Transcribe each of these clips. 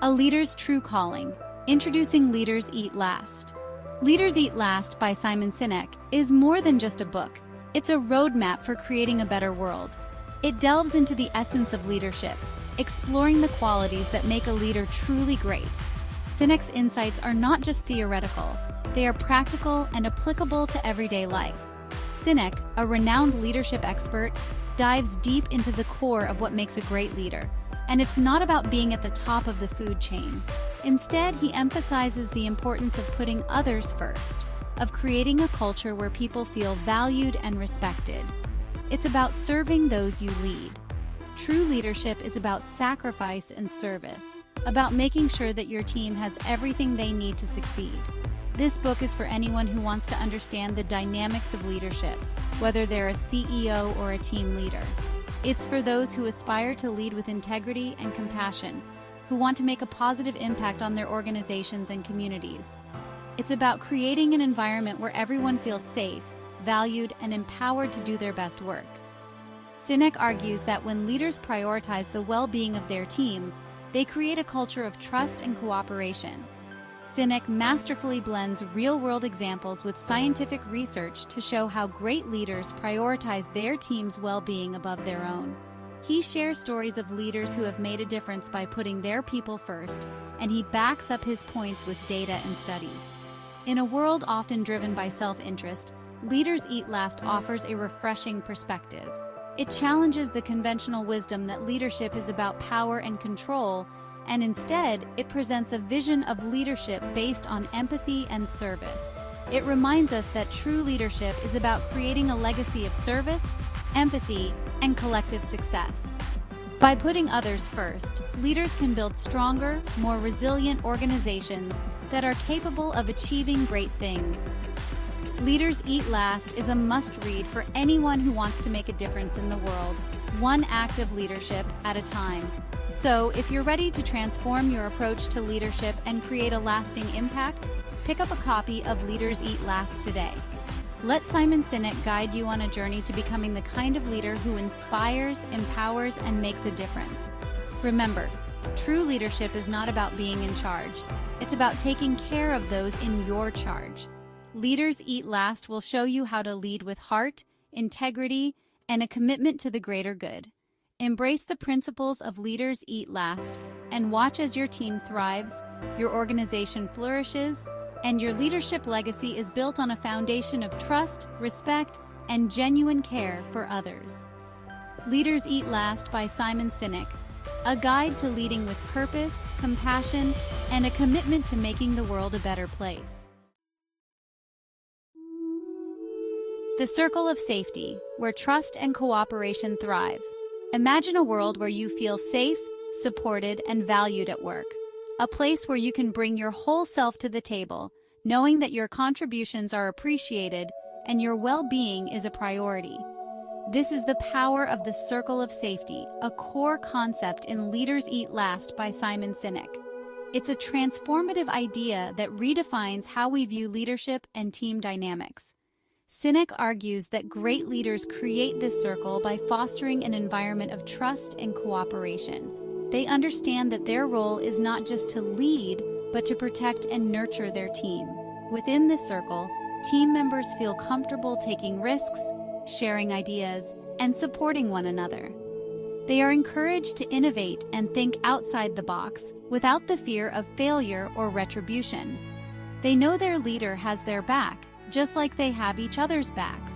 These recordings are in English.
A Leader's True Calling. Introducing Leaders Eat Last. Leaders Eat Last by Simon Sinek is more than just a book. It's a roadmap for creating a better world. It delves into the essence of leadership, exploring the qualities that make a leader truly great. Sinek's insights are not just theoretical, they are practical and applicable to everyday life. Sinek, a renowned leadership expert, dives deep into the core of what makes a great leader. And it's not about being at the top of the food chain. Instead, he emphasizes the importance of putting others first, of creating a culture where people feel valued and respected. It's about serving those you lead. True leadership is about sacrifice and service, about making sure that your team has everything they need to succeed. This book is for anyone who wants to understand the dynamics of leadership, whether they're a CEO or a team leader. It's for those who aspire to lead with integrity and compassion, who want to make a positive impact on their organizations and communities. It's about creating an environment where everyone feels safe, valued, and empowered to do their best work. Sinek argues that when leaders prioritize the well-being of their team, they create a culture of trust and cooperation. Sinek masterfully blends real-world examples with scientific research to show how great leaders prioritize their team's well-being above their own. He shares stories of leaders who have made a difference by putting their people first, and he backs up his points with data and studies. In a world often driven by self-interest, Leaders Eat Last offers a refreshing perspective. It challenges the conventional wisdom that leadership is about power and control, and instead, it presents a vision of leadership based on empathy and service. It reminds us that true leadership is about creating a legacy of service, empathy, and collective success. By putting others first, leaders can build stronger, more resilient organizations that are capable of achieving great things. Leaders Eat Last is a must-read for anyone who wants to make a difference in the world, one act of leadership at a time. So, if you're ready to transform your approach to leadership and create a lasting impact, pick up a copy of Leaders Eat Last today. Let Simon Sinek guide you on a journey to becoming the kind of leader who inspires, empowers, and makes a difference. Remember, true leadership is not about being in charge. It's about taking care of those in your charge. Leaders Eat Last will show you how to lead with heart, integrity, and a commitment to the greater good. Embrace the principles of Leaders Eat Last and watch as your team thrives, your organization flourishes, and your leadership legacy is built on a foundation of trust, respect, and genuine care for others. Leaders Eat Last by Simon Sinek, a guide to leading with purpose, compassion, and a commitment to making the world a better place. The Circle of Safety, where trust and cooperation thrive. Imagine a world where you feel safe, supported, and valued at work. A place where you can bring your whole self to the table, knowing that your contributions are appreciated and your well-being is a priority. This is the power of the Circle of Safety, a core concept in Leaders Eat Last by Simon Sinek. It's a transformative idea that redefines how we view leadership and team dynamics. Sinek argues that great leaders create this circle by fostering an environment of trust and cooperation. They understand that their role is not just to lead, but to protect and nurture their team. Within this circle, team members feel comfortable taking risks, sharing ideas, and supporting one another. They are encouraged to innovate and think outside the box without the fear of failure or retribution. They know their leader has their back, just like they have each other's backs.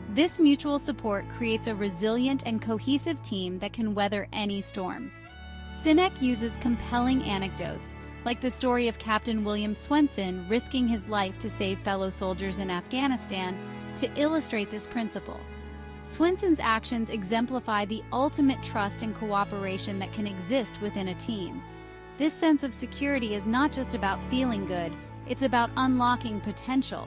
This mutual support creates a resilient and cohesive team that can weather any storm. Sinek uses compelling anecdotes, like the story of Captain William Swenson risking his life to save fellow soldiers in Afghanistan, to illustrate this principle. Swenson's actions exemplify the ultimate trust and cooperation that can exist within a team. This sense of security is not just about feeling good, it's about unlocking potential.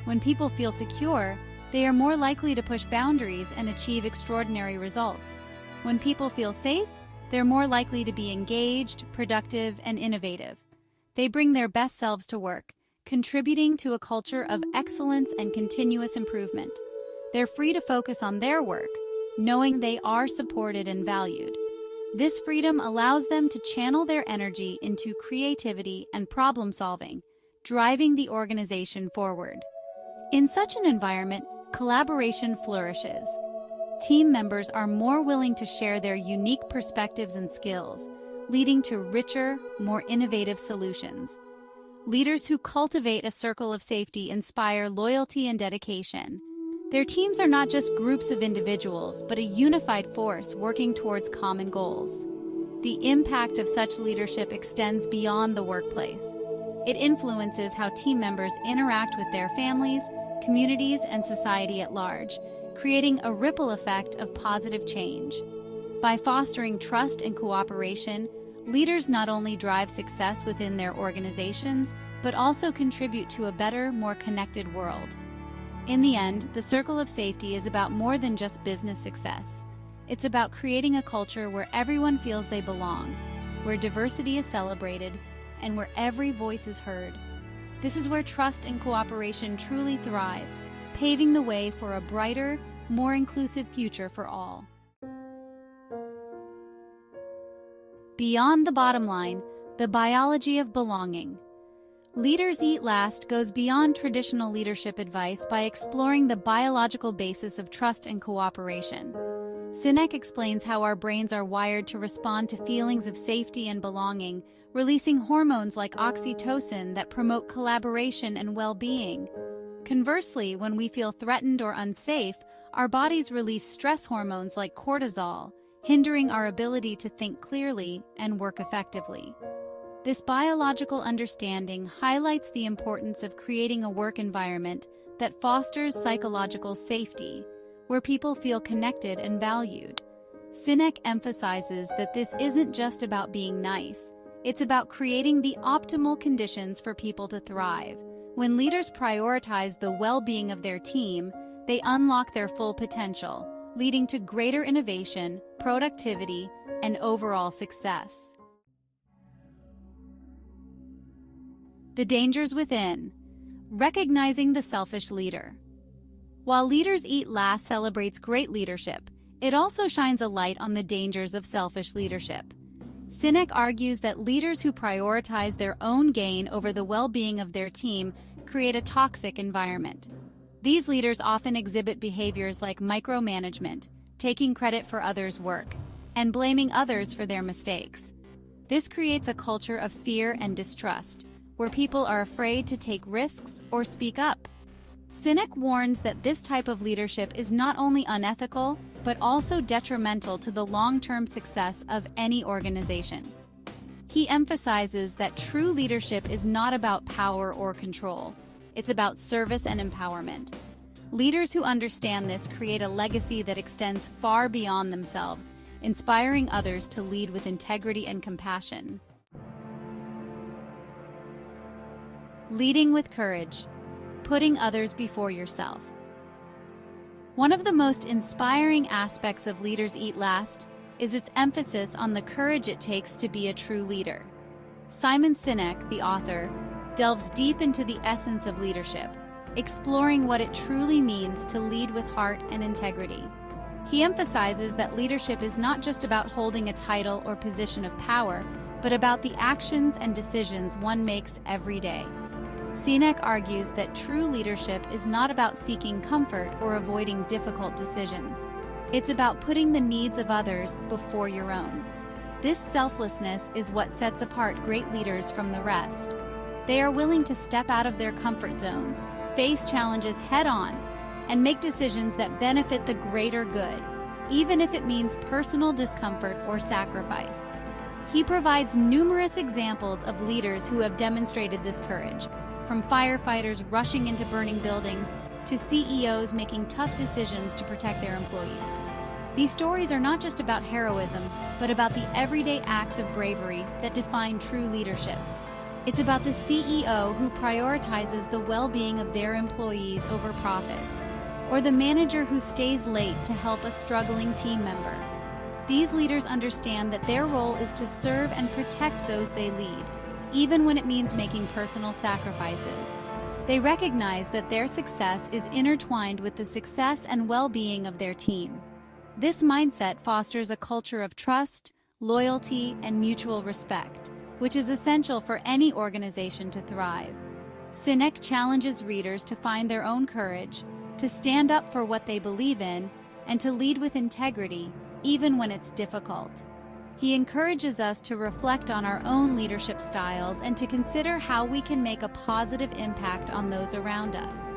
When people feel secure, they are more likely to push boundaries and achieve extraordinary results. When people feel safe, they're more likely to be engaged, productive, and innovative. They bring their best selves to work, contributing to a culture of excellence and continuous improvement. They're free to focus on their work, knowing they are supported and valued. This freedom allows them to channel their energy into creativity and problem solving, driving the organization forward. In such an environment, collaboration flourishes. Team members are more willing to share their unique perspectives and skills, leading to richer, more innovative solutions. Leaders who cultivate a circle of safety inspire loyalty and dedication. Their teams are not just groups of individuals, but a unified force working towards common goals. The impact of such leadership extends beyond the workplace. It influences how team members interact with their families, communities, and society at large, creating a ripple effect of positive change. By fostering trust and cooperation, leaders not only drive success within their organizations, but also contribute to a better, more connected world. In the end, the circle of safety is about more than just business success. It's about creating a culture where everyone feels they belong, where diversity is celebrated, and where every voice is heard. This is where trust and cooperation truly thrive, paving the way for a brighter, more inclusive future for all. Beyond the bottom line, the biology of belonging. Leaders Eat Last goes beyond traditional leadership advice by exploring the biological basis of trust and cooperation. Sinek explains how our brains are wired to respond to feelings of safety and belonging, releasing hormones like oxytocin that promote collaboration and well-being. Conversely, when we feel threatened or unsafe, our bodies release stress hormones like cortisol, hindering our ability to think clearly and work effectively. This biological understanding highlights the importance of creating a work environment that fosters psychological safety, where people feel connected and valued. Sinek emphasizes that this isn't just about being nice, it's about creating the optimal conditions for people to thrive. When leaders prioritize the well-being of their team, they unlock their full potential, leading to greater innovation, productivity, and overall success. The dangers within. Recognizing the selfish leader. While Leaders Eat Last celebrates great leadership, it also shines a light on the dangers of selfish leadership. Sinek argues that leaders who prioritize their own gain over the well-being of their team create a toxic environment. These leaders often exhibit behaviors like micromanagement, taking credit for others' work, and blaming others for their mistakes. This creates a culture of fear and distrust, where people are afraid to take risks or speak up. Sinek warns that this type of leadership is not only unethical, but also detrimental to the long-term success of any organization. He emphasizes that true leadership is not about power or control. It's about service and empowerment. Leaders who understand this create a legacy that extends far beyond themselves, inspiring others to lead with integrity and compassion. Leading with courage, putting others before yourself. One of the most inspiring aspects of Leaders Eat Last is its emphasis on the courage it takes to be a true leader. Simon Sinek, the author, delves deep into the essence of leadership, exploring what it truly means to lead with heart and integrity. He emphasizes that leadership is not just about holding a title or position of power, but about the actions and decisions one makes every day. Sinek argues that true leadership is not about seeking comfort or avoiding difficult decisions. It's about putting the needs of others before your own. This selflessness is what sets apart great leaders from the rest. They are willing to step out of their comfort zones, face challenges head-on, and make decisions that benefit the greater good, even if it means personal discomfort or sacrifice. He provides numerous examples of leaders who have demonstrated this courage, from firefighters rushing into burning buildings to CEOs making tough decisions to protect their employees. These stories are not just about heroism, but about the everyday acts of bravery that define true leadership. It's about the CEO who prioritizes the well-being of their employees over profits, or the manager who stays late to help a struggling team member. These leaders understand that their role is to serve and protect those they lead, even when it means making personal sacrifices. They recognize that their success is intertwined with the success and well-being of their team. This mindset fosters a culture of trust, loyalty, and mutual respect, which is essential for any organization to thrive. Sinek challenges readers to find their own courage, to stand up for what they believe in, and to lead with integrity, even when it's difficult. He encourages us to reflect on our own leadership styles and to consider how we can make a positive impact on those around us.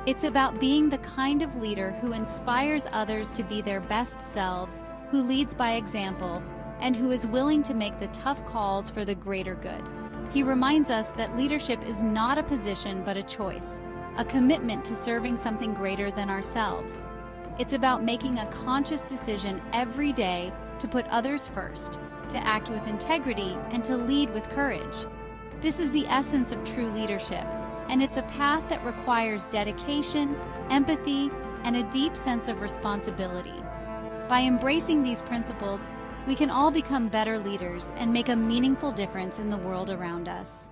It's about being the kind of leader who inspires others to be their best selves, who leads by example, and who is willing to make the tough calls for the greater good. He reminds us that leadership is not a position but a choice, a commitment to serving something greater than ourselves. It's about making a conscious decision every day to put others first, to act with integrity, and to lead with courage. This is the essence of true leadership, and it's a path that requires dedication, empathy, and a deep sense of responsibility. By embracing these principles, we can all become better leaders and make a meaningful difference in the world around us.